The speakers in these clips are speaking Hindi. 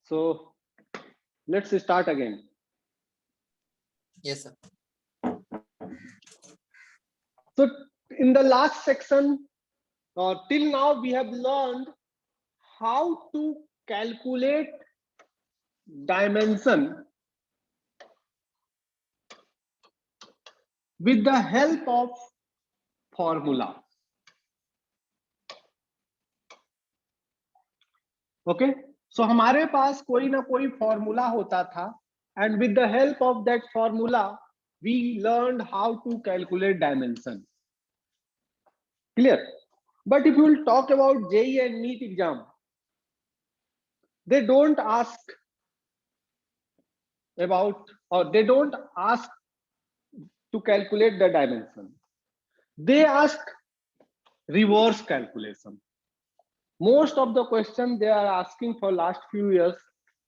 So let's start again. Yes, sir. So in the last section, or till now, we have learned how to calculate dimension with the help of formula. Okay, so हमारे पास कोई ना कोई फॉर्मूला होता था, and with the help of that formula we learned how to calculate dimension. Clear? But if you will talk about JEE and NEET exam, they don't ask about, or they don't ask to calculate the dimension. They ask reverse calculation. Most of the questions they are asking for last few years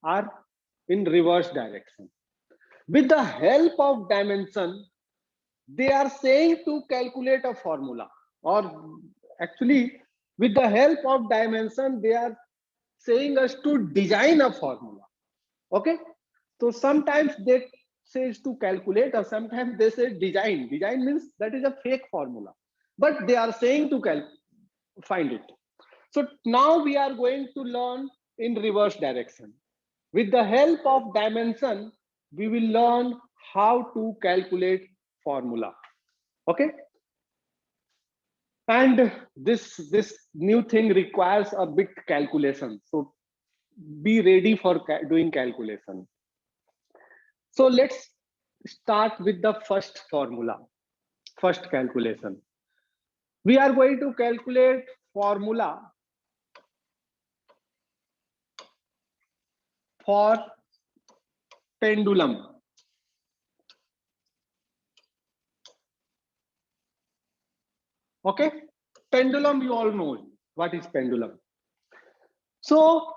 are in reverse direction. With the help of dimension, they are saying to calculate a formula, or actually with the help of dimension they are saying us to design a formula. Okay, so sometimes they says to calculate, or sometimes they say design. Design means that is a fake formula, but they are saying to find it. So now we are going to learn in reverse direction. With the help of dimension, we will learn how to calculate formula. Okay, and this new thing requires a big calculation, so be ready for doing calculation. So let's start with the first formula, first calculation. We are going to calculate formula for pendulum. Okay, pendulum, you all know what is pendulum. So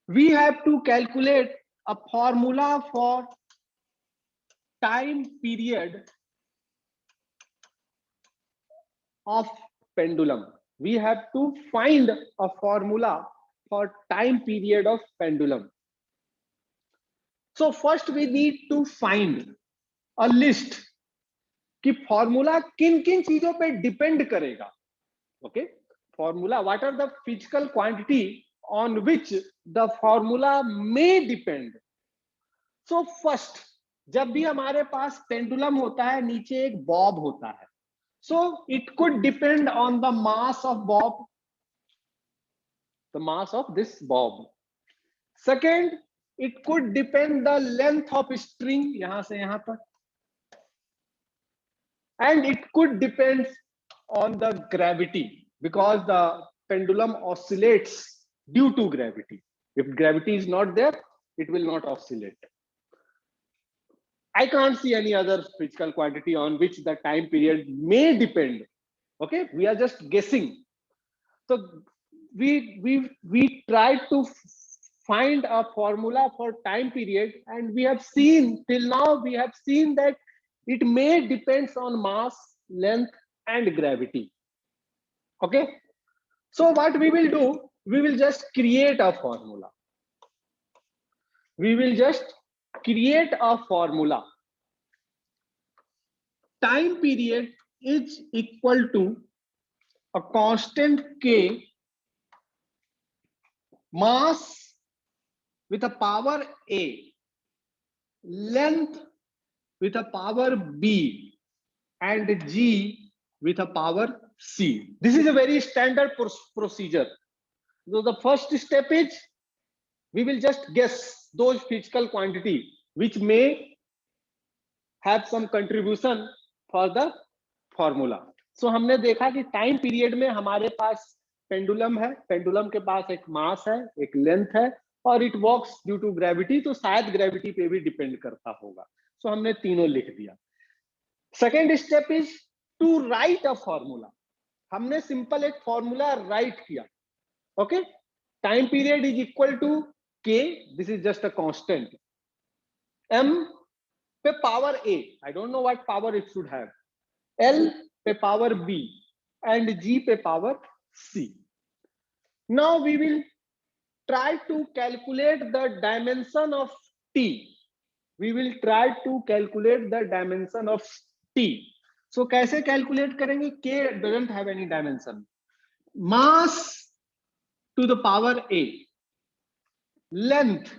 we have to calculate a formula for time period of pendulum. We have to find a formula for time period of pendulum. So first we need to find a list कि फॉर्मूला किन किन चीजों पे डिपेंड करेगा. Okay, formula, what are the physical quantity on which the formula में डिपेंड. सो फर्स्ट, जब भी हमारे पास पेंडुलम होता है नीचे एक बॉब होता है, so it could depend on the mass of Bob, the mass of this Bob. Second, it could depend the length of string, यहां से यहां तक. And it could depend on the gravity, because the pendulum oscillates due to gravity. If gravity is not there, it will not oscillate. I can't see any other physical quantity on which the time period may depend. Okay, we are just guessing. So we tried to find a formula for time period, and we have seen till now, we have seen that it may depends on mass, length, and gravity. Okay, so what we will do, we will just create a formula. We will just create a formula. Time period is equal to a constant k, mass with a power a, length with a power b, and g with a power c. This is a very standard procedure. So the first step is we will just guess those physical quantity which may have some contribution for the formula. So हमने देखा कि टाइम पीरियड में हमारे पास पेंडुलम है, पेंडुलम के पास एक मास है, एक लेंथ है, और it works due to gravity, तो शायद ग्रेविटी पे भी डिपेंड करता होगा. सो हमने तीनों लिख दिया. Second step is to write a formula. हमने सिंपल एक फॉर्मूला राइट किया. Okay, time period is equal to K, this is just a constant, M पे power A, I don't know what power it should have, L पे पावर बी, एंड जी पे power C. Now we will try to calculate the dimension of T. We will try to calculate the dimension of T. So कैसे calculate करेंगे? K doesn't have any dimension. Mass to the power A, length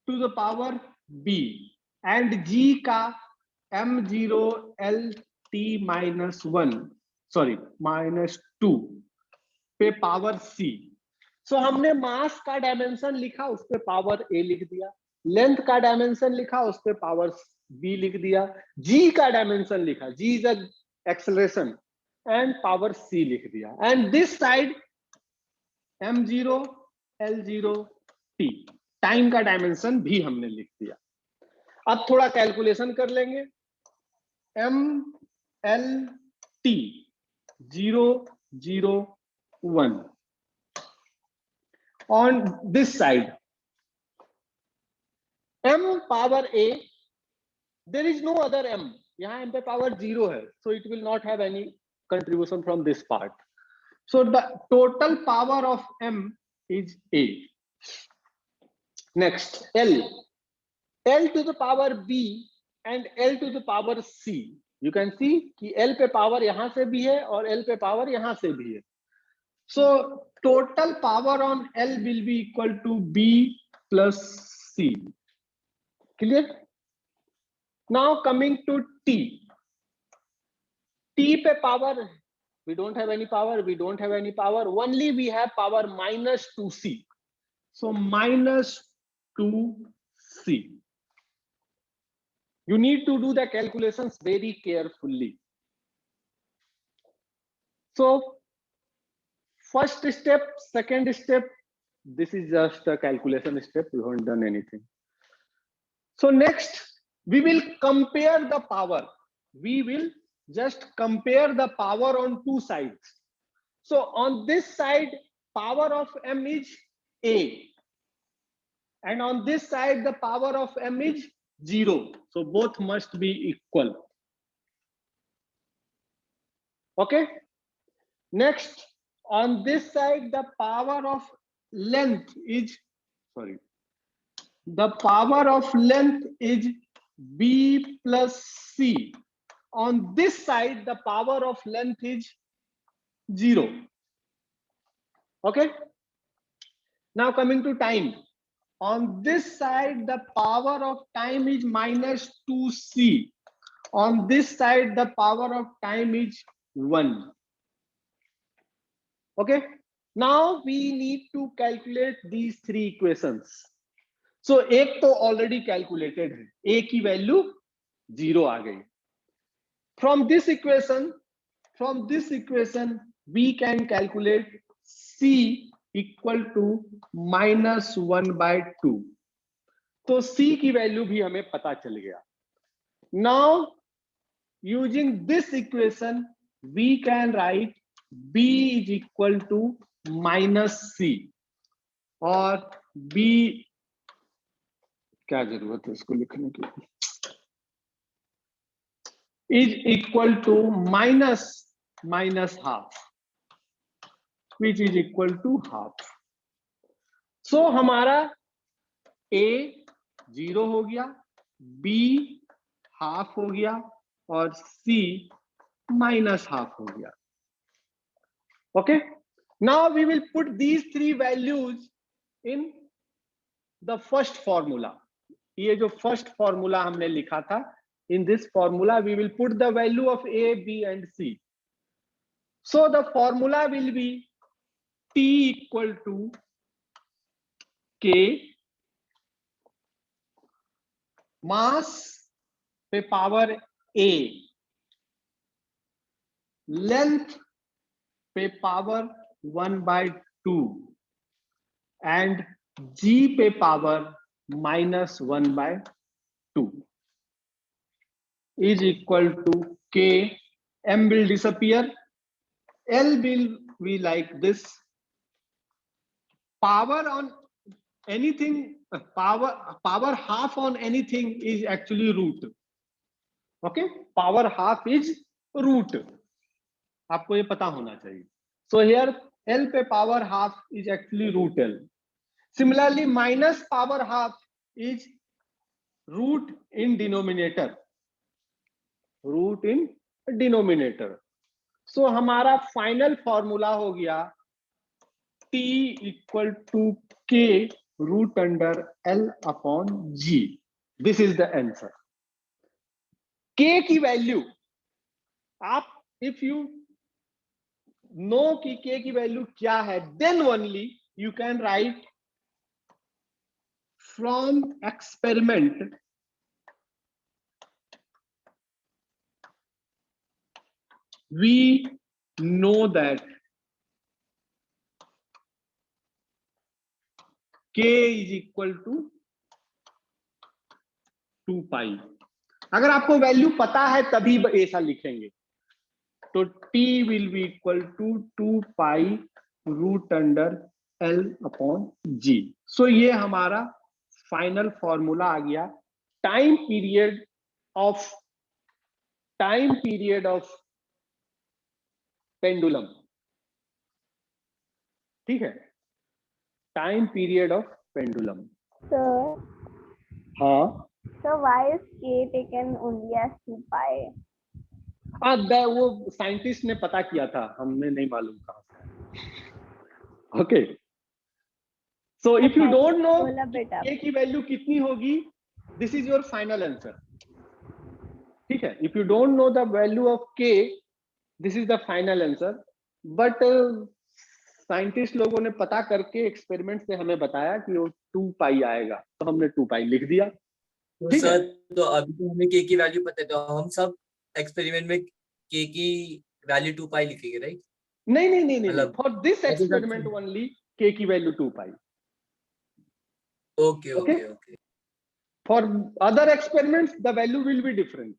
to the power B, and G का m0 LT minus 1, sorry minus 2 पे पावर C. सो हमने मास का डायमेंशन लिखा, उस पे पावर A लिख दिया, लेंथ का डायमेंशन लिखा, उस पे पावर B लिख दिया, G का डायमेंशन लिखा, G is acceleration, and power C लिख दिया, and this side m0 L0 T, time का डायमेंशन भी हमने लिख दिया. अब थोड़ा कैलकुलेशन कर लेंगे. m L T 0 0 1 on this side, m power A, there is no other m, यहाँ m पे power 0 है, so it will not have any contribution from this part. So the total power of m is A. Next, L to the power B and L to the power C. You can see कि L पे power यहाँ से भी है और L पे power यहाँ से भी है. So total power on L will be equal to B plus C. Clear? Now coming to T. T pe power, we don't have any power, we don't have any power. Only we have power minus 2C. So minus 2C. You need to do the calculations very carefully. So first step, second step, this is just a calculation step. We haven't done anything. So next, we will compare the power. We will just compare the power on two sides. So on this side, power of m is A. And on this side, the power of m is 0. So both must be equal. Okay. Next, on this side, the power of length is, sorry, the power of length is B plus C. On this side, the power of length is 0. Okay. Now coming to time. On this side, the power of time is minus 2C. On this side, the power of time is 1. Okay. Now we need to calculate these three equations. So एक तो already calculated है, A की value 0 आ गई. From this equation, we can calculate C equal to minus 1 by 2. तो C की value भी हमें पता चल गया. Now, using this equation, we can write B is equal to minus C, और B क्या जरूरत है इसको लिखने की, is equal to minus half, which is equal to half. So हमारा A 0 हो गया, B half हो गया, और C minus half हो गया. Okay. Now we will put these three values in the first formula. ये जो first formula हमने लिखा था, in this formula we will put the value of A, B and C. So the formula will be T equal to K mass पे power A, length पे power 1 by 2, and G पे power minus 1 by 2 is equal to K. M will disappear. L will be like this. Power on anything, power half on anything is actually root. Okay, power half is root. आपको ये पता होना चाहिए. So here L पे power half is actually root L. Similarly, minus power half is root in denominator. Root in denominator. So हमारा फाइनल फॉर्मूला हो गया T equal to K root under L upon G. This is the answer. K की वैल्यू आप if you know कि K की वैल्यू क्या है, then only you can write from experiment we know that K is equal to 2 पाई. अगर आपको वैल्यू पता है तभी ऐसा लिखेंगे. तो T will be equal to 2 pi root under L upon G. So ये हमारा फाइनल फॉर्मूला आ गया टाइम पीरियड ऑफ पेंडुलम. ठीक है, time period of pendulum. Sir, हाँ, so why is K taken only as 2 pi? वो साइंटिस्ट ने पता किया था, हमें नहीं मालूम कहाँ से. Okay, so if you don't know बोला बेटा. K की वैल्यू कितनी होगी, this is your final answer. ठीक है, if you don't know the value of K, this is the final answer. But scientist लोगों ने पता करके एक्सपेरिमेंट से हमें बताया कि वो 2 पाई आएगा, तो हमने 2 पाई लिख दिया. तो ठीक है. सर, तो अभी तो हमें के की वैल्यू पता है, तो हम सब एक्सपेरिमेंट में के की वैल्यू 2 पाई लिखेंगे, राइट? नहीं, मतलब फॉर दिस ऐसे एक्सपेरिमेंट करते ओनली K की value 2 pi. Okay Okay. Okay okay. For other experiments, the value will be different.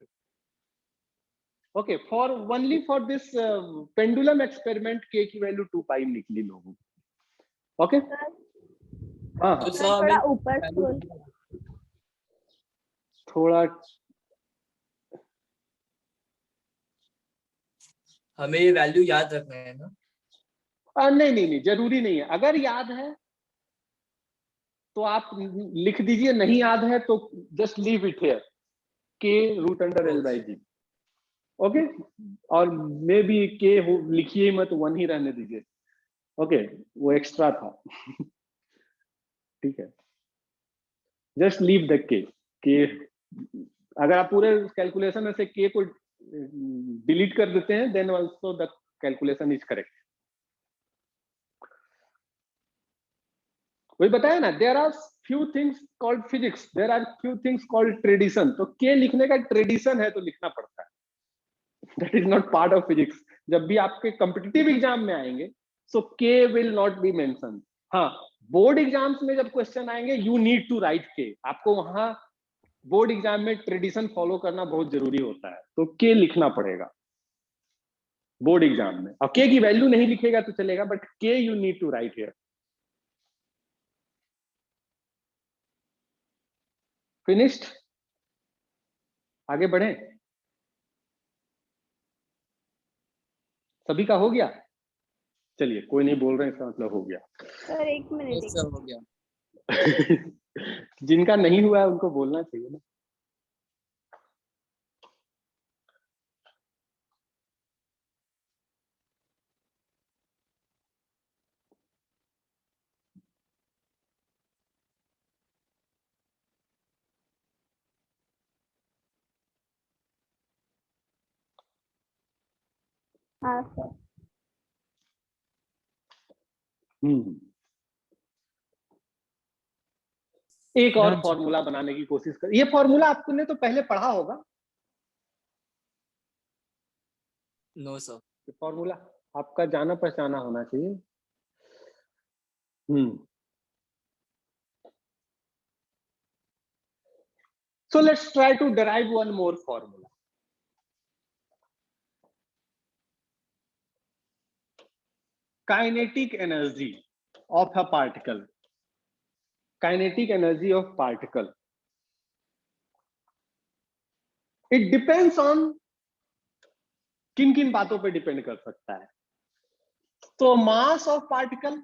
Okay, for only for this pendulum experiment, K की वैल्यू 2 पाई निकली लोगों की. Okay. हाँ, तो सर सर थोड़ा हमें ऊपर स्क्रॉल. थोड़ा हमें ये वैल्यू याद रखना है ना? नहीं, जरूरी नहीं है. अगर याद है तो आप लिख दीजिए, नहीं याद है तो just leave it here, K root under L by G. Okay, और मे बी K लिखिए मत, 1 ही रहने दीजिए. ओके, वो एक्स्ट्रा था. ठीक है, जस्ट लीव द K. अगर आप पूरे कैलकुलेशन में से K को डिलीट कर देते हैं, then also the calculation is correct. वही बताया ना, there are few things called physics, there are few things called tradition. तो K लिखने का ट्रेडिशन है तो लिखना पड़ता है. That is not part of physics. जब भी आपके कॉम्पिटिटिव एग्जाम में आएंगे, so K will not be mention. हाँ, बोर्ड एग्जाम्स में जब क्वेश्चन आएंगे, you need to write K. आपको वहां बोर्ड एग्जाम में ट्रेडिशन फॉलो करना बहुत जरूरी होता है, तो K लिखना पड़ेगा बोर्ड एग्जाम में. और K की वैल्यू नहीं लिखेगा तो चलेगा, but K you need to write here. Finished. आगे बढ़े. सभी का हो गया. चलिए, कोई नहीं बोल रहे, इसका मतलब हो गया. Sir 1 minute. यस सर, हो गया. जिनका नहीं हुआ है उनको बोलना चाहिए ना. हाँ सर. एक और फॉर्मूला बनाने की कोशिश कर. ये फॉर्मूला आपने तो पहले पढ़ा होगा. No sir. ये फॉर्मूला आपका जाना पहचाना होना चाहिए. So let's try to derive one more formula. Kinetic energy of a particle. Kinetic energy of particle. It depends on किन किन बातों पे डिपेंड कर सकता है. तो mass of particle,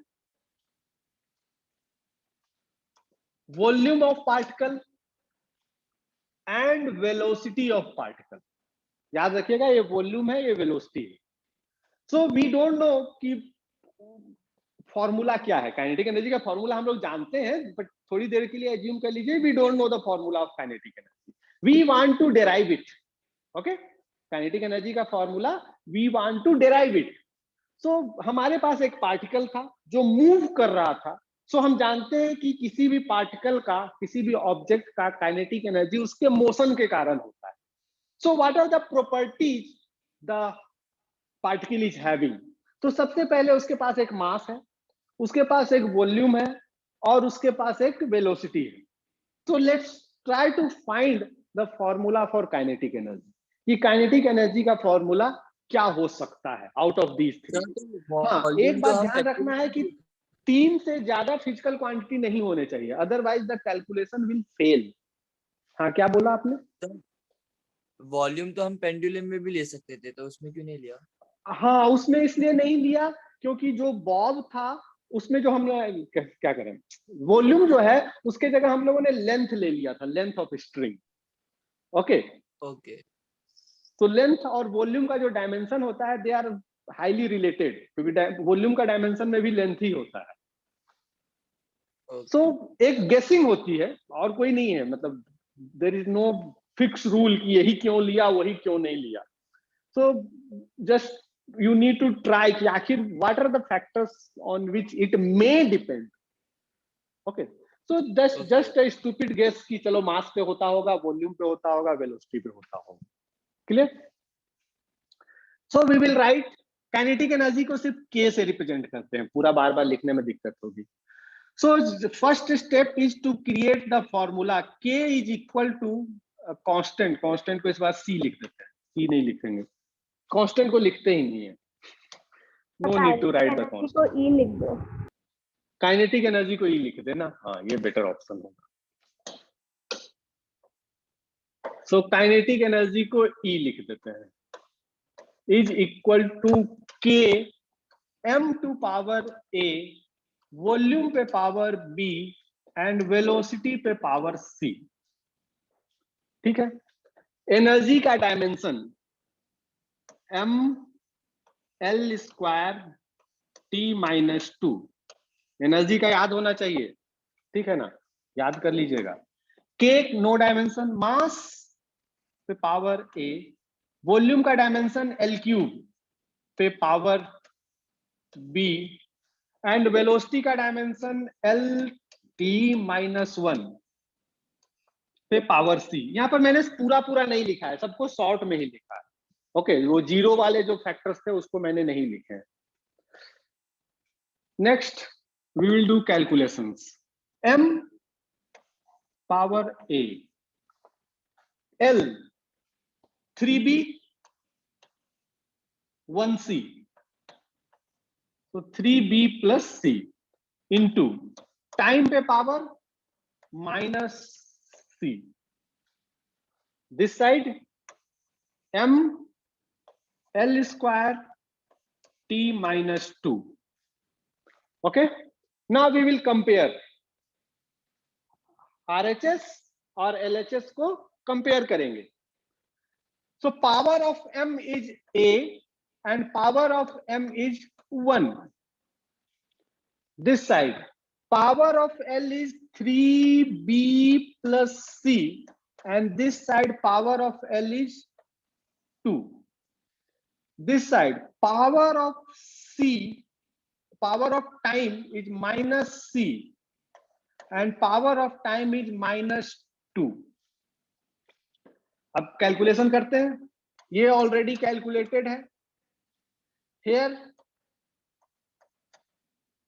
volume of particle and velocity of particle. याद रखिएगा, ये वॉल्यूम है, ये वेलोसिटी है। सो वी डोंट नो कि फॉर्मूला क्या है। काइनेटिक एनर्जी का फॉर्मूला हम लोग जानते हैं, बट थोड़ी देर के लिए एज्यूम कर लीजिए we don't know the formula of kinetic energy, we want to derive it. Okay, kinetic energy का formula we want to derive it. So हमारे पास एक पार्टिकल था जो मूव कर रहा था। सो हम जानते हैं कि किसी भी पार्टिकल का, किसी भी ऑब्जेक्ट का काइनेटिक एनर्जी उसके मोशन के कारण होता है। So what are the properties the particle is having? तो सबसे पहले उसके पास एक मास है, उसके पास एक वॉल्यूम है, और उसके पास एक वेलोसिटी है। तो let's try to find the formula for kinetic energy. ये काइनेटिक एनर्जी का फॉर्मूला क्या हो सकता है आउट ऑफ दीज थ्री? हाँ, एक वॉल्यूम तो बात हम ध्यान रखना है कि 3 से ज्यादा फिजिकल क्वांटिटी नहीं होने चाहिए, otherwise the calculation will fail. हाँ, क्या बोला आपने? वॉल्यूम तो हम पेंडुलम में भी ले सकते थे, तो उसमें क्यों नहीं लिया? हाँ, उसमें इसलिए नहीं लिया क्योंकि जो बॉब था उसमें जो हम क्या करें, वॉल्यूम जो है उसके जगह हम लोगों ने लेंथ ले लिया था, length of string. Okay, okay. तो लेंथ और वॉल्यूम का जो डायमेंशन होता है दे आर हाईली रिलेटेड, क्योंकि वॉल्यूम का डायमेंशन में भी लेंथ ही होता है। सो एक गेसिंग होती है और कोई नहीं है, मतलब there is no fix rule कि यही क्यों लिया वही क्यों नहीं लिया। So just you need to try कि आखिर what are the factors on which it may depend. Okay, so just a stupid guess कि चलो मास पे होता होगा, वॉल्यूम पे होता होगा, वेलोसिटी पे होता होगा। Clear? So we will write, kinetic energy को सिर्फ के से रिप्रेजेंट करते हैं, पूरा बार बार लिखने में दिक्कत होगी। So first step is to create the formula K is equal to constant. Constant को इस बार सी लिख देते हैं, सी नहीं लिखेंगे, कांस्टेंट को लिखते ही नहीं है, no need to write the energy को कांस्टेंट। ई लिख दो। काइनेटिक एनर्जी को ई लिख देना, हाँ ये बेटर ऑप्शन होगा। सो काइनेटिक एनर्जी को ई लिख देते हैं, is equal to K m to power a, volume पे पावर b एंड वेलोसिटी पे पावर c। ठीक है, एनर्जी का dimension m l square t minus 2। Energy का याद होना चाहिए, ठीक है ना, याद कर लीजिएगा। के नो डायमेंशन, मास पे पावर a, वॉल्यूम का डायमेंशन l क्यूब पे पावर b, एंड वेलोसिटी का डायमेंशन l t माइनस 1 पे पावर c। यहां पर मैंने पूरा पूरा नहीं लिखा है, सबको शॉर्ट में ही लिखा है। ओके, वो जीरो वाले जो फैक्टर्स थे उसको मैंने नहीं लिखे हैं। Next we will do calculations. m power a, l 3b 1c, तो 3b plus c into time पे power minus c, this side m l square t minus 2. Okay, now we will compare RHS और LHS को कंपेयर करेंगे। So power of m is a and power of m is 1. This side power of L is 3b plus c and this side power of L is 2. This side power of c, power of time is minus c and power of time is minus 2. अब कैलकुलेशन करते हैं, ये ऑलरेडी कैलकुलेटेड है। Here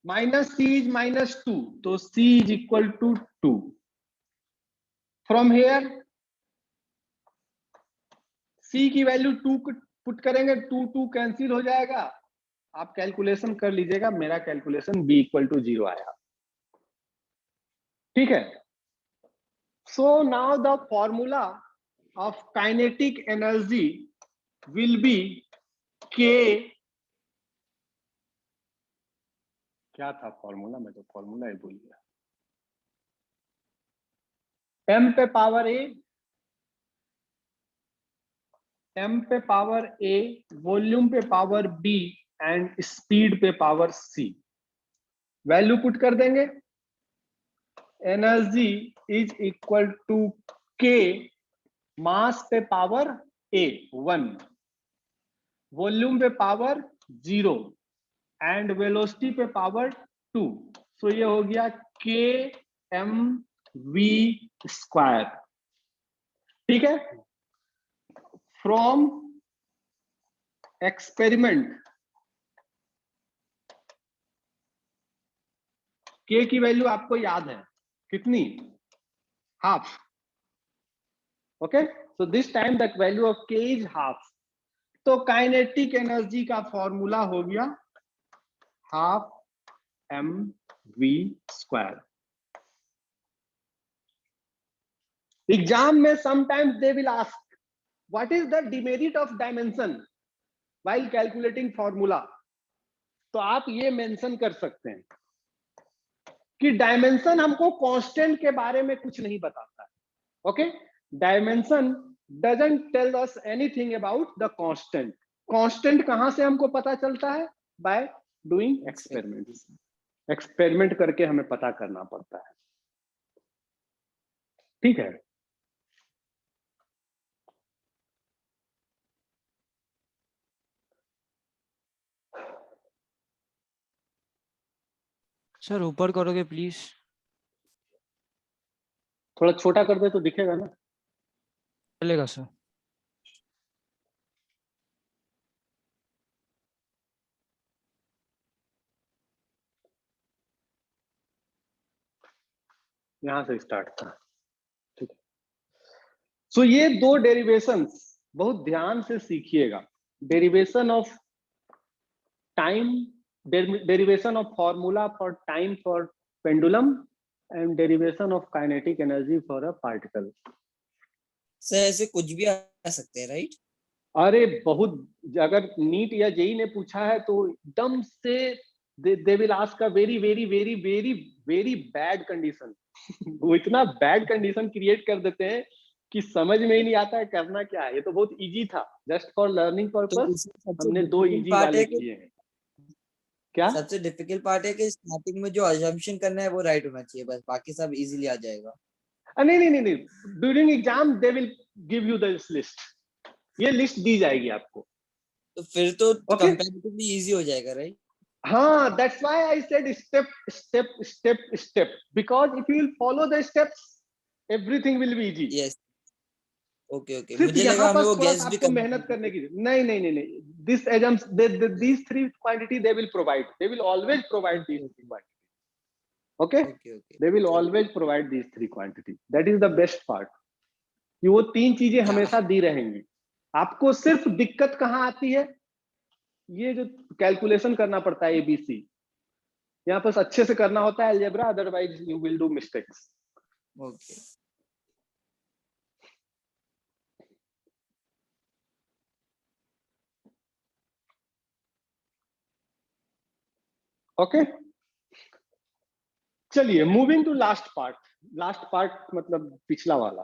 minus c is minus 2, तो c is equal to 2। From here c की वैल्यू 2 पुट करेंगे, 2 2 कैंसिल हो जाएगा। आप कैलकुलेशन कर लीजिएगा, मेरा कैलकुलेशन b इक्वल टू 0 आया। ठीक है, so now the formula of kinetic energy will be k, क्या था फॉर्मूला, मैं तो फॉर्मूला ही भूल गया। m पे पावर a, m पे पावर a, वॉल्यूम पे पावर b एंड स्पीड पे पावर c। वैल्यू पुट कर देंगे। Energy is equal to k, mass पे पावर a 1, वॉल्यूम पे पावर 0 एंड वेलोसिटी पे पावर 2। सो ये हो गया k m v स्क्वायर। ठीक है। फ्रॉम एक्सपेरिमेंट k की वैल्यू आपको याद है कितनी? Half. Okay, so this time the value of k is half. तो काइनेटिक एनर्जी का फॉर्मूला हो गया half m v square. Exam में sometimes they will ask what is the demerit of dimension while calculating formula. तो आप ये मेंशन कर सकते हैं कि डायमेंशन हमको कांस्टेंट के बारे में कुछ नहीं बताता है। Okay, dimension doesn't tell us anything about the constant. Constant कहां से हमको पता चलता है? By doing experiments. एक्सपेरिमेंट करके हमें पता करना पड़ता है। ठीक है। सर ऊपर करोगे प्लीज? थोड़ा छोटा कर दे तो दिखेगा ना। चलेगा सर। यहां से स्टार्ट था। ठीक है। सो ये दो डेरिवेशंस बहुत ध्यान से सीखिएगा। Derivation of time, derivation of formula for time for pendulum and derivation of kinetic energy for a particle। Sir ऐसे कुछ भी आ सकते हैं राइट? अरे बहुत, अगर नीट या जेई ने पूछा है तो एकदम से दे will ask a very very very very very bad condition. वो इतना बैड कंडीशन क्रिएट कर देते हैं कि समझ में ही नहीं आता है करना क्या है। ये तो बहुत इजी था, जस्ट फॉर लर्निंग तो पर्पस इसमें सबसे हमने दो डिफिकल्ट इजी पार्ट वाले है कि किए हैं। क्या? सबसे डिफिकल्ट पार्ट है कि स्टार्टिंग में जो अजम्पशन करना है वो राइट होना चाहिए, बस बाकी सब इजीली आ जाएगा। नहीं नहीं नहीं नहीं, during exam they will give you this list. ये लिस्ट दी जाएगी आपको। तो फिर तो Okay. कंपैरेटिवली इजी हो जाएगा राइट? हाँ, that's why I said step step step step, because if you will follow the steps everything will be easy। Yes okay okay, सिर्फ मुझे यहाँ लगा हमें पर वो थोड़ा गैस सा भी आपको करना मेहनत करने पड़ेगा। की। नहीं नहीं नहीं नहीं, this assumes these three quantity they will provide, they will always provide these three quantity। Okay, okay okay they will always provide these three quantity, that is the best part। कि वो तीन चीजें हमेशा दी रहेंगी। आपको सिर्फ दिक्कत कहाँ आती है? ये जो कैलकुलेशन करना पड़ता है एबीसी, यहाँ पर अच्छे से करना होता है algebra, otherwise you will do mistakes. Okay okay, चलिए moving to last part. Last part मतलब पिछला वाला।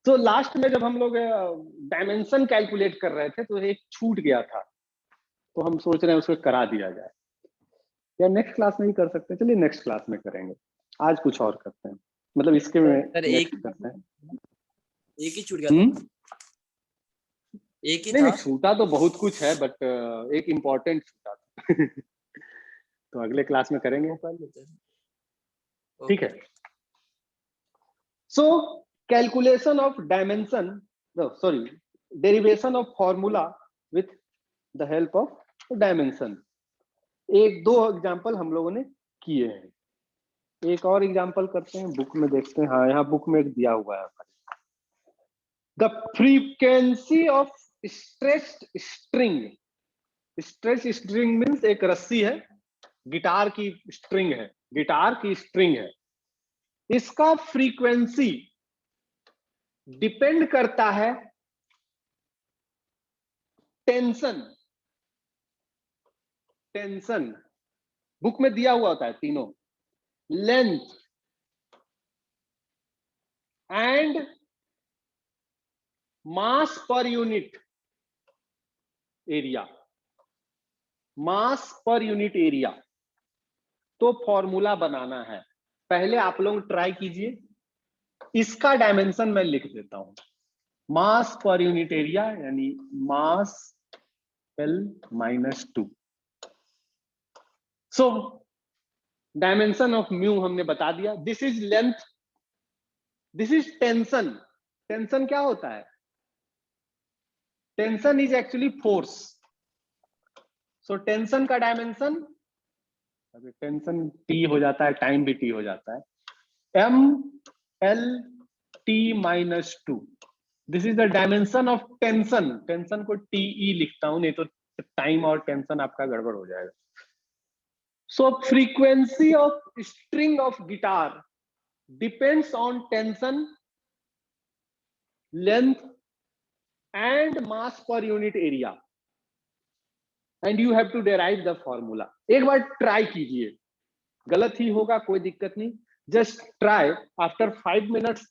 तो लास्ट में जब हम लोग डायमेंशन कैलकुलेट कर रहे थे तो एक छूट गया था, तो हम सोच रहे हैं उसको करा दिया जाए, या नेक्स्ट क्लास में ही कर सकते हैं। चलिए नेक्स्ट क्लास में करेंगे, आज कुछ और करते हैं, मतलब इसके में सर नेक्स्ट करते हैं। एक ही छूट गया था? एक ही नहीं था? नहीं, छूटा तो बहुत कुछ है बट एक इम्पोर्टेंट छूटा था। तो अगले क्लास में करेंगे। वो कर लेते हैं। ठीक है। So calculation of dimension, sorry, derivation of formula with the help of dimension. एक दो एग्जांपल हम लोगों ने किए हैं। एक और एग्जांपल करते हैं, बुक में देखते हैं। हाँ, यहाँ बुक में एक दिया हुआ है। The frequency of stretched string. Stretch string means एक रस्सी है, गिटार की स्ट्रिंग है, गिटार की स्ट्रिंग है। इसका फ्रीक्वेंसी डिपेंड करता है टेंशन। टेंशन बुक में दिया हुआ होता है तीनों, length, and mass per unit area, mass per unit area, तो फॉर्मूला बनाना है। पहले आप लोग ट्राई कीजिए, इसका डायमेंशन मैं लिख देता हूं, मास पर यूनिट एरिया यानी मास L -2। So dimension of mu हमने बता दिया। This is length, this is tension. Tension क्या होता है? Tension is actually force. So tension का डायमेंशन, अभी टेंशन T हो जाता है, टाइम भी T हो जाता है, MLT-2। This is the dimension of tension. Tension को TE लिखता हूं, नहीं तो टाइम और टेंशन आपका गड़बड़ हो जाएगा। So frequency of string of guitar depends on tension, length and mass per unit area, and you have to derive the formula। एक बार ट्राई कीजिए, गलत ही होगा कोई दिक्कत नहीं, just try. After 5 minutes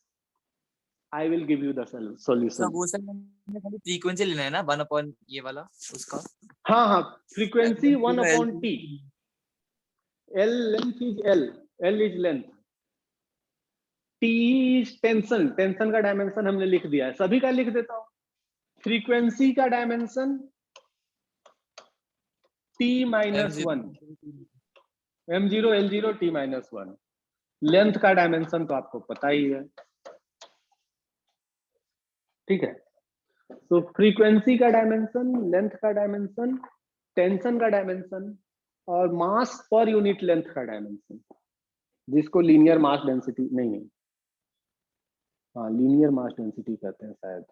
I will give you the solution। Sir वो सर मैंने खाली फ्रीक्वेंसी लेना है ना 1 अपॉन ये वाला उसका। हाँ हाँ, frequency 1 L upon T। L length is L is length, T is tension. Tension का डायमेंशन हमने लिख दिया है, सभी का लिख देता हूं। फ्रीक्वेंसी का dimension T-1, M0 L0 T-1। Length का डायमेंशन तो आपको पता ही है, ठीक है। तो फ्रीक्वेंसी का डायमेंशन, लेंथ का डायमेंशन, टेंशन का डायमेंशन और मास पर यूनिट लेंथ का डायमेंशन, जिसको लीनियर मास डेंसिटी नहीं, हाँ लीनियर मास डेंसिटी कहते हैं शायद।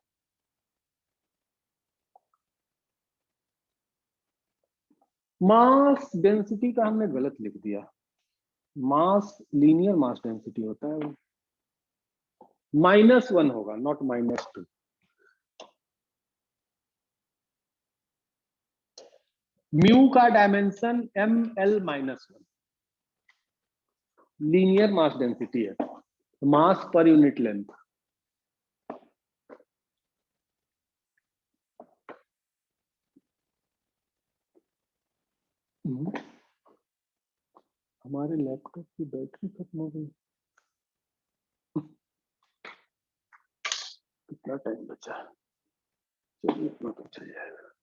मास डेंसिटी का हमने गलत लिख दिया, मास लीनियर मास डेंसिटी होता है, -1 होगा, नॉट -2। म्यू का dimension ML-1, linear mass density है, मास पर यूनिट लेंथ। हमारे लैपटॉप की बैटरी खत्म हो गई, कितना टाइम बचा? चलिए इतना तो चल जाएगा।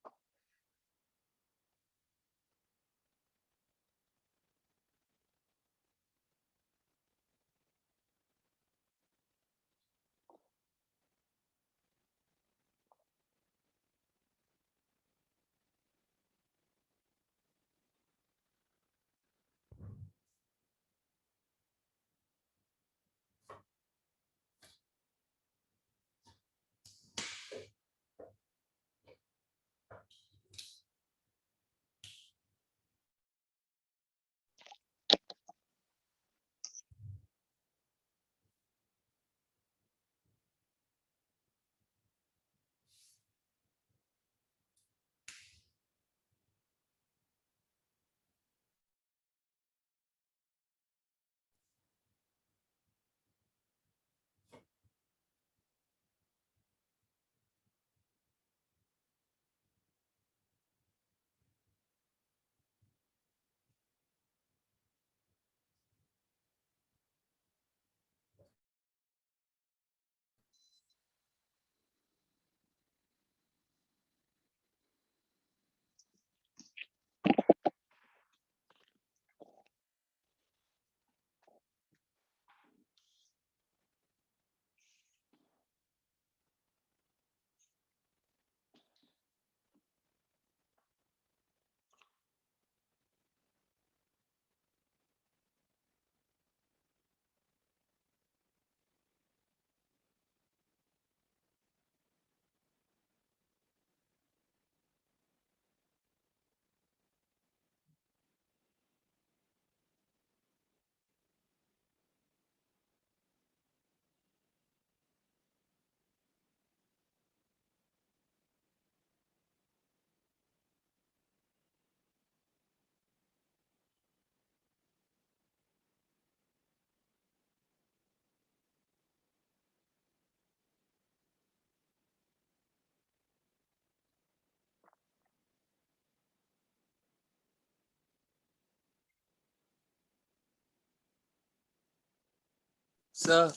Sir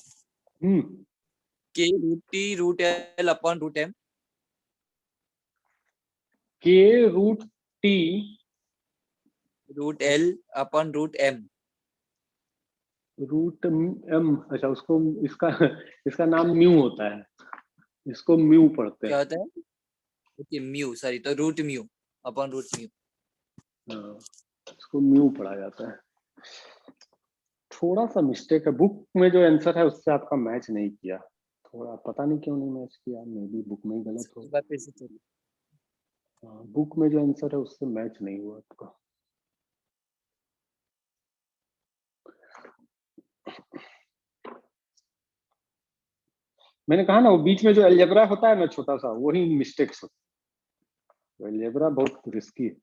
k root t root l upon root m. k root t root l upon root m. Root m, अच्छा उसको इसका इसका नाम म्यू होता है, इसको म्यू पढ़ते क्या हैं। होता है? ओके म्यू, सॉरी, तो root mu upon root mu. हाँ, इसको म्यू पढ़ा जाता है। थोड़ा सा मिस्टेक है, बुक में जो आंसर है उससे आपका मैच नहीं किया, थोड़ा पता नहीं क्यों नहीं मैच किया, मे बी बुक में ही गलत हो। एक बार फिर से चलिए। हाँ, बुक में जो आंसर है उससे मैच नहीं हुआ आपका। मैंने कहा ना वो बीच में जो अलजेब्रा होता है ना छोटा सा, वही मिस्टेक्स होता है। अलजेब्रा बहुत रिस्की है।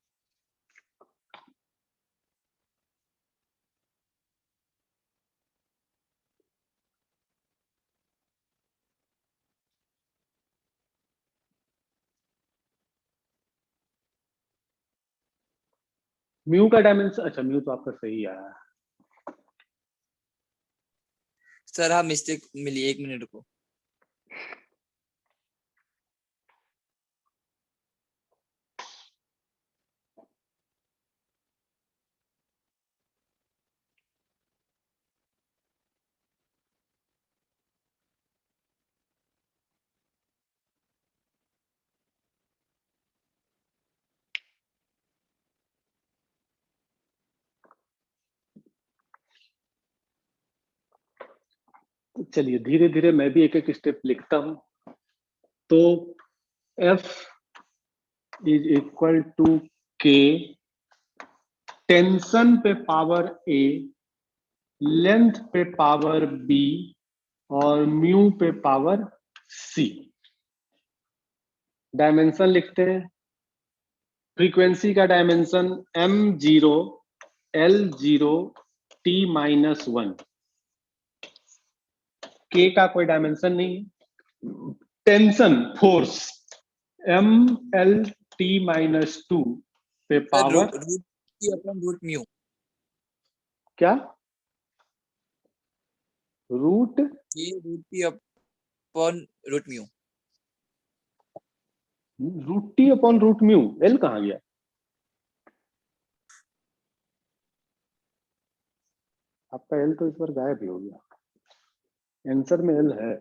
म्यू का डायमेंशन, अच्छा म्यू तो आपका सही आया है। सर हाँ मिस्टेक मिली, 1 मिनट रुको। तो चलिए धीरे धीरे मैं भी एक एक स्टेप लिखता हूं। तो F is equal to K, tension पे पावर A, लेंथ पे पावर B और म्यू पे पावर C। डायमेंशन लिखते हैं। फ्रीक्वेंसी का dimension m0 l0 t-1। k का कोई डायमेंशन नहीं है। Tension force m l t-2 पे सर power root t upon root mu. क्या, root k root t upon root mu. Root T upon root mu, L कहाँ गया? आपका एल तो इस बार गायब ही हो गया, आंसर में एल है।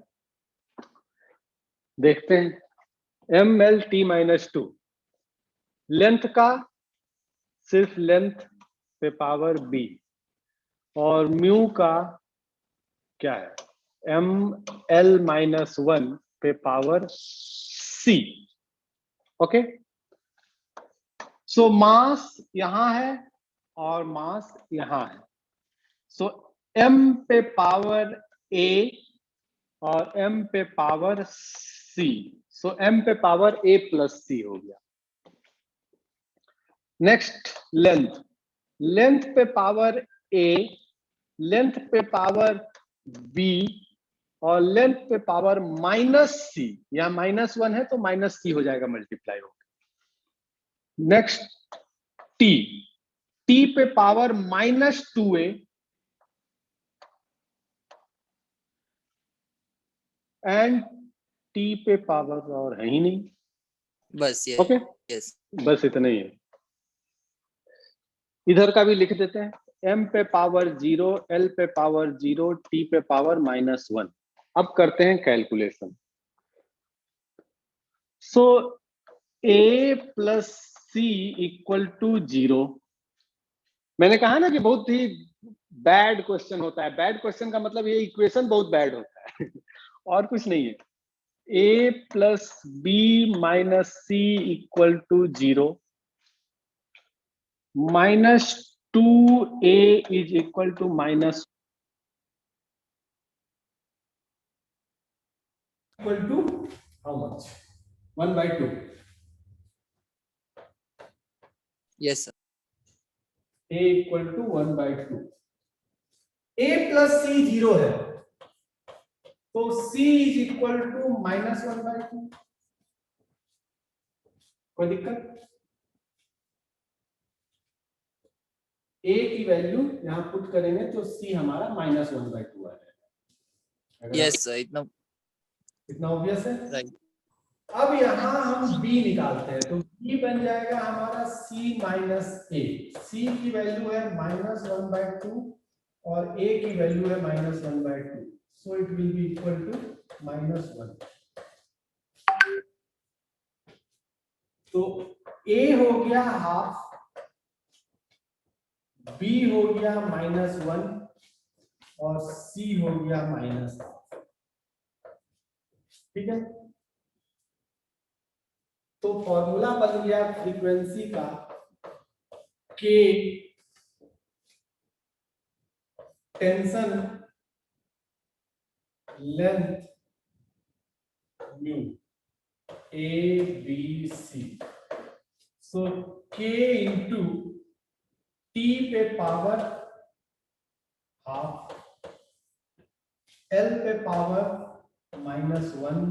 देखते हैं। m l t-2 लेंथ का सिर्फ लेंथ पे पावर b और म्यू का क्या है, m l-1 पे पावर c। ओके, सो मास यहां है और मास यहां है। सो m पे पावर a और m पे पावर c, सो m पे पावर a प्लस c हो गया। नेक्स्ट लेंथ, लेंथ पे पावर a, लेंथ पे पावर b और लेंथ पे पावर -c। यहां -1 है तो -c हो जाएगा, मल्टीप्लाई हो। नेक्स्ट t, t पे पावर -2a एंड t पे पावर और है ही नहीं। बस ये ओके, यस। बस इतना ही है। इधर का भी लिख देते हैं। m पे पावर 0, l पे पावर 0, t पे पावर -1। अब करते हैं calculation. So a plus c equal to 0। मैंने कहा ना कि बहुत ही बैड क्वेश्चन होता है। बैड क्वेश्चन का मतलब ये इक्वेशन बहुत बैड होता है और कुछ नहीं है। a plus b minus c equal to 0, -2a is equal to minus equal to how much, 1/2। Yes sir. a equal to 1/2। a plus c 0 है तो c इज इक्वल टू -1/2। कोई दिक्कत? a की वैल्यू यहां पुट करेंगे तो c हमारा -1/2 आ जाएगा। यस सर, इतना ऑब्वियस है। राइट। अब यहाँ हम b निकालते हैं, तो b बन जाएगा हमारा c माइनस ए। c की वैल्यू है -1/2 और a की वैल्यू है -1/2, so it will be equal to -1। तो a हो गया हाफ, b हो गया -1 और c हो गया -हाफ। ठीक है, तो फॉर्मूला बन गया फ्रीक्वेंसी का k tension length mu a b c। So k into t पे पावर हाफ, l पे पावर -1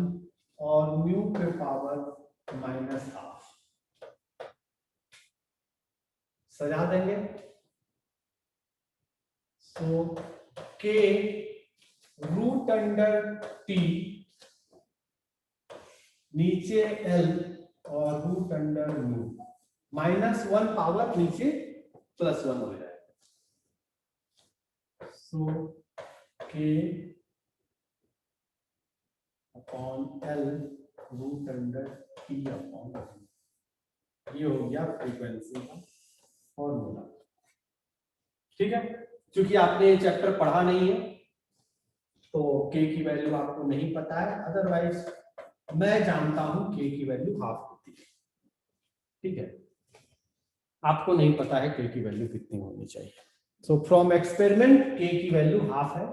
और म्यू पे पावर -हाफ। सजा देंगे। So k root under t, नीचे l और रूट अंडर म्यू, -1 पावर नीचे +1 हो जाएगा। So k upon l root under t upon, ये हो गया फ्रीक्वेंसी का फॉर्मूला। ठीक है, क्योंकि आपने ये चैप्टर पढ़ा नहीं है तो k की वैल्यू आपको नहीं पता है, अदरवाइज मैं जानता हूं k की वैल्यू हाफ होती है। ठीक है, आपको नहीं पता है k की वैल्यू कितनी होनी चाहिए। सो फ्रॉम एक्सपेरिमेंट k की वैल्यू हाफ है,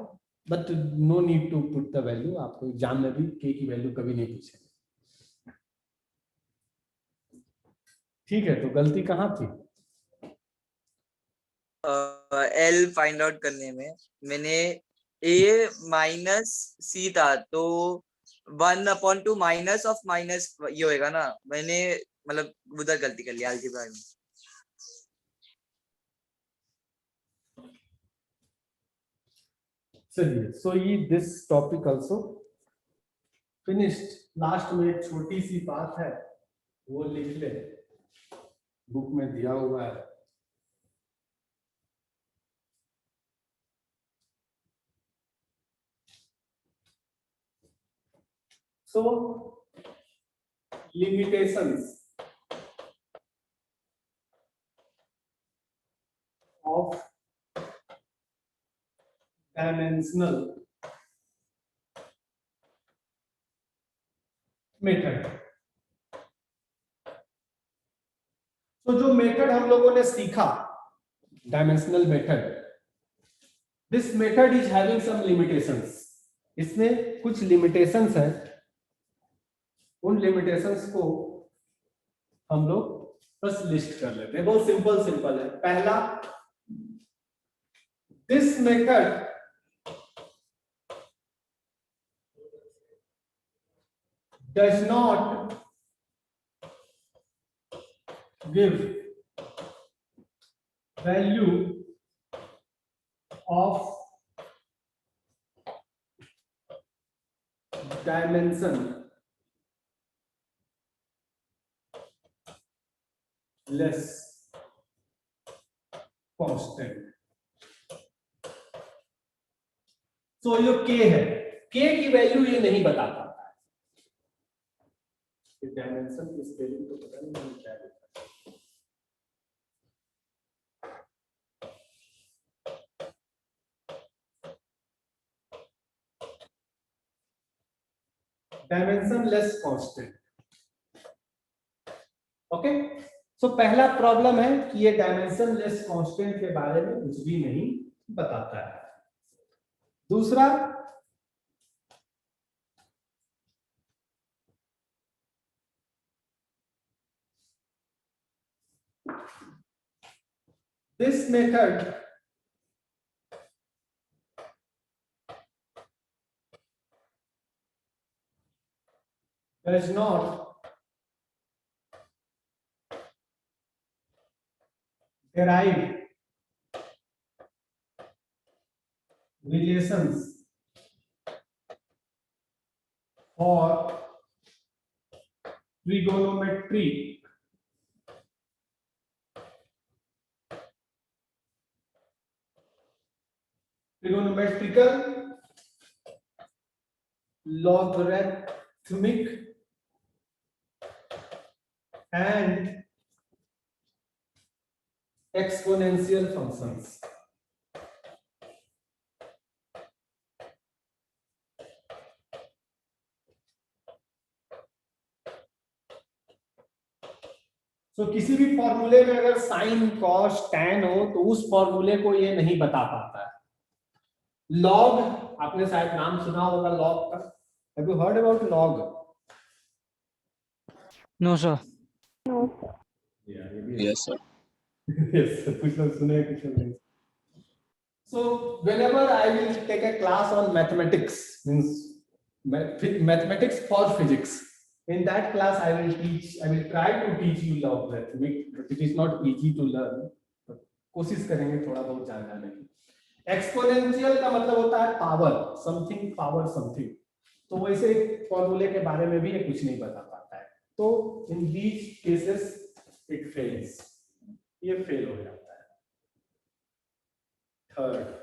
but no need to put the value. आपको एग्जाम में भी k की वैल्यू कभी नहीं पूछेंगे। ठीक है, तो गलती कहाँ थी? एल फाइंड आउट करने में मैंने a माइनस c था, तो 1/2 माइनस ऑफ माइनस ये होएगा ना, मैंने मतलब उधर गलती कर लिया अलजेब्रा में। चलिए, सो ये this topic also finished. Last में एक छोटी सी बात है, वो लिख ले, बुक में दिया हुआ है। So limitations of dimensional method. तो जो मेथड हम लोगों ने सीखा dimensional method, this method is having some limitations. इसमें कुछ लिमिटेशंस हैं, उन लिमिटेशंस को हम लोग बस लिस्ट कर लेते हैं। बहुत सिंपल है। पहला, this method does not give value of dimension less constant। तो जो k है, k की वैल्यू ये नहीं बता पाता है। डायमेंशन की स्पेलिंग तो पता नहीं क्या है। Dimension less constant. ओके, सो पहला प्रॉब्लम है कि ये डायमेंशन लेस कांस्टेंट के बारे में कुछ भी नहीं बताता है। दूसरा, this method does not derive relations for trigonometry trigonometrical logarithmic and exponential functions. तो किसी भी फॉर्मूले में अगर साइन कॉस टैन हो तो उस फॉर्मूले को ये नहीं बता पाता है। लॉग, आपने शायद नाम सुना होगा लॉग का। Have you heard about log? No sir. No, sir. Yes, sir. Yes, कुछ लोग सुने कुछ लोग नहीं। So whenever I will take a class on mathematics, means mathematics for physics, in that class I will try to teach you logarithmic, but it is not easy to learn, but कोशिश करेंगे थोड़ा बहुत जान जाने की। एक्सपोनेंशियल का मतलब होता है पावर, समथिंग पावर समथिंग, तो वैसे फॉर्मूले के बारे में भी ये कुछ नहीं बता पाता है। तो in these cases it fails, ये फेल हो जाता है। थर्ड,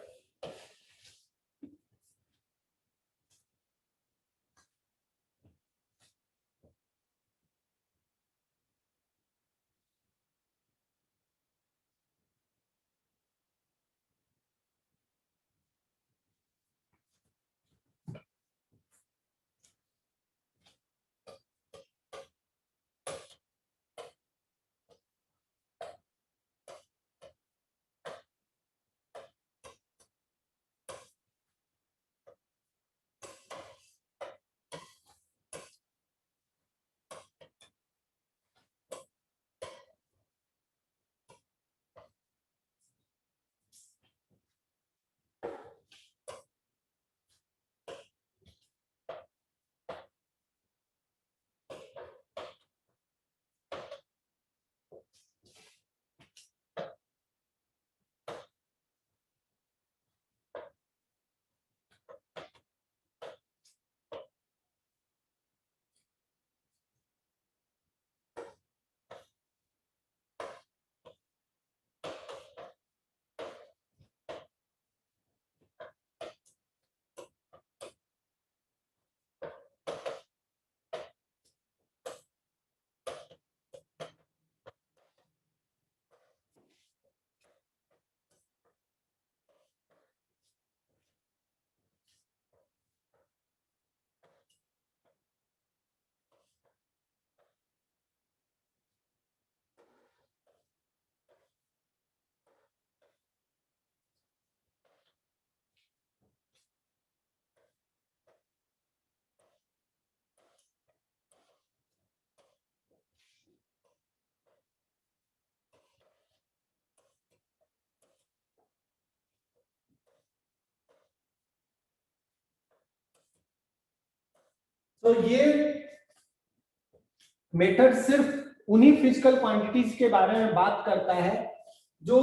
तो ये मेथड सिर्फ उन्हीं फिजिकल क्वांटिटीज के बारे में बात करता है जो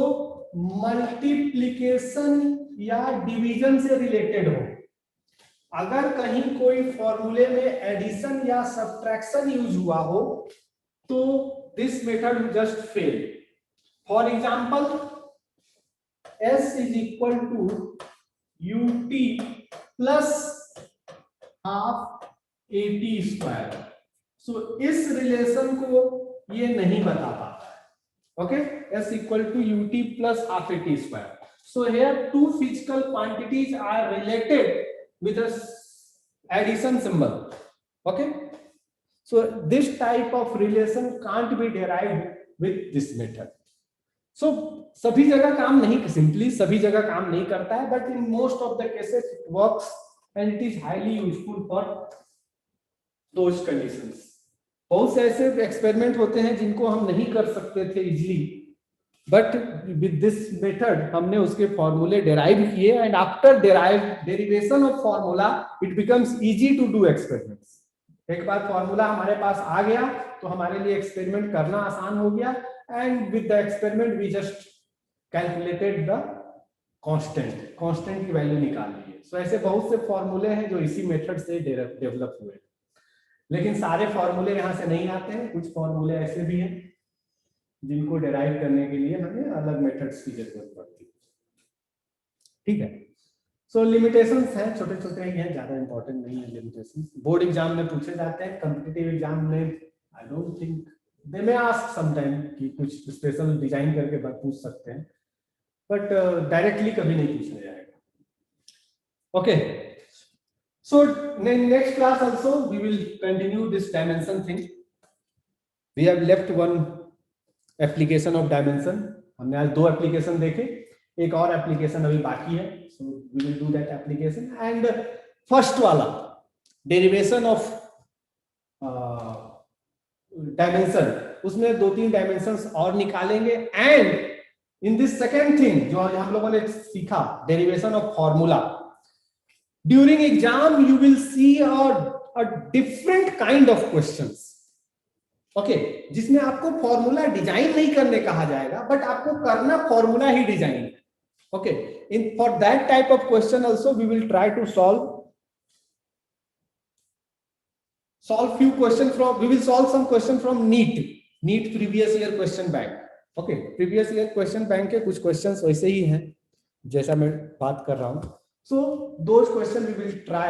मल्टीप्लिकेशन या डिवीजन से रिलेटेड हो। अगर कहीं कोई फॉर्मूले में एडिशन या सब्ट्रैक्शन यूज हुआ हो तो this method just fail. For example, s is equal to ut plus half at square। सो इस रिलेशन को ये नहीं बता पाता है। Okay, s equal to ut plus half at square। So here two physical quantities are related with a addition symbol। Okay, so this type of relation can't be derived with this method। So सभी जगह काम नहीं, सिंपली सभी जगह काम नहीं करता है, but in most of the cases it works and it is highly useful for those conditions। बहुत से ऐसे एक्सपेरिमेंट होते हैं जिनको हम नहीं कर सकते थे easily, but with this method हमने उसके फॉर्मूले डेराइव किए and after derivation of formula it becomes easy to do experiments. एक बार फॉर्मूला हमारे पास आ गया तो हमारे लिए एक्सपेरिमेंट करना आसान हो गया and with the experiment we just calculated the constant की वैल्यू निकाल ली है। सो ऐसे बहुत से फॉर्मूले हैं जो इसी मेथड से डेवलप हुए। लेकिन सारे फॉर्मूले यहाँ से नहीं आते हैं, कुछ फॉर्मूले ऐसे भी हैं जिनको डिराइव करने के लिए हमें अलग मेथड्स की जरूरत पड़ती है। ठीक है, सो लिमिटेशंस हैं, छोटे छोटे ही हैं, ज्यादा इंपॉर्टेंट नहीं है लिमिटेशंस। बोर्ड एग्जाम में पूछे जाते हैं, कॉम्पिटिटिव एग्जाम में आई डोंट थिंक दे में आस्क समटाइम कि कुछ स्पेशल डिजाइन करके पूछ सकते हैं, बट डायरेक्टली कभी नहीं पूछा जाएगा। Okay, so next class also we will continue this dimension thing. We have left one application of dimension. हमने आज 2 एप्लीकेशन देखे, एक और एप्लीकेशन अभी बाकी है, so we will do that application. And first वाला derivation of dimension, उसमें 2-3 dimensions और निकालेंगे। And in this second thing जो हम लोगों ने सीखा, derivation of formula, during exam you will see a different kind of questions. Okay, जिसमें आपको फॉर्मूला डिजाइन नहीं करने कहा जाएगा, बट आपको करना फॉर्मूला ही डिजाइन है। Okay, in for that type of question also we will try to solve few questions from, we will solve some question from NEET previous year question bank. Okay, previous year question bank के कुछ questions वैसे ही हैं जैसा मैं बात कर रहा हूं। So those question we will try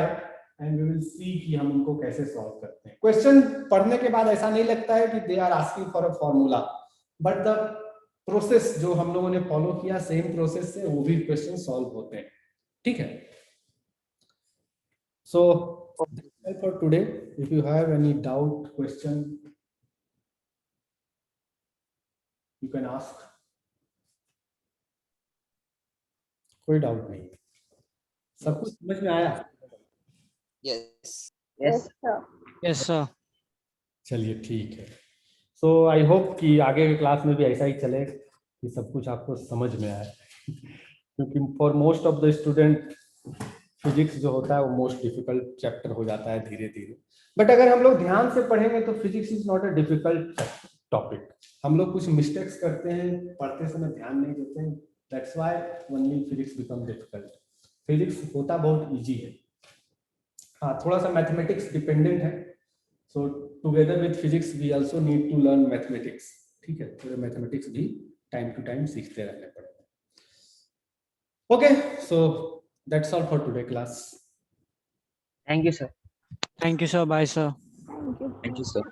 and we will see कि हम उनको कैसे solve करते हैं। Question पढ़ने के बाद ऐसा नहीं लगता है कि they are asking for a formula, but the process जो हम लोगों ने follow किया, same process से वो भी question solve होते हैं। ठीक है, so that's all for today. If you have any doubt, question, you can ask. कोई डाउट नहीं, सब कुछ समझ में आया? Yes. Yes, sir. Yes sir. चलिए ठीक है, सो आई होप कि आगे के क्लास में भी ऐसा ही चले कि सब कुछ आपको समझ में आए, क्योंकि for most of the student physics जो होता है वो मोस्ट डिफिकल्ट चैप्टर हो जाता है धीरे धीरे। बट अगर हम लोग ध्यान से पढ़ेंगे तो physics is not a difficult topic. हम लोग कुछ मिस्टेक्स करते हैं, पढ़ते समय ध्यान नहीं देते हैं, that's why only physics become difficult. Physics होता बहुत इजी है, हाँ थोड़ा सा मैथमेटिक्स डिपेंडेंट है, so together with physics we also need to learn mathematics. ठीक है, थोड़े मैथमेटिक्स भी टाइम टू टाइम सीखते रहने पड़ेंगे। Okay, so that's all for today class. Thank you sir. Bye sir. Thank you. Thank you, sir.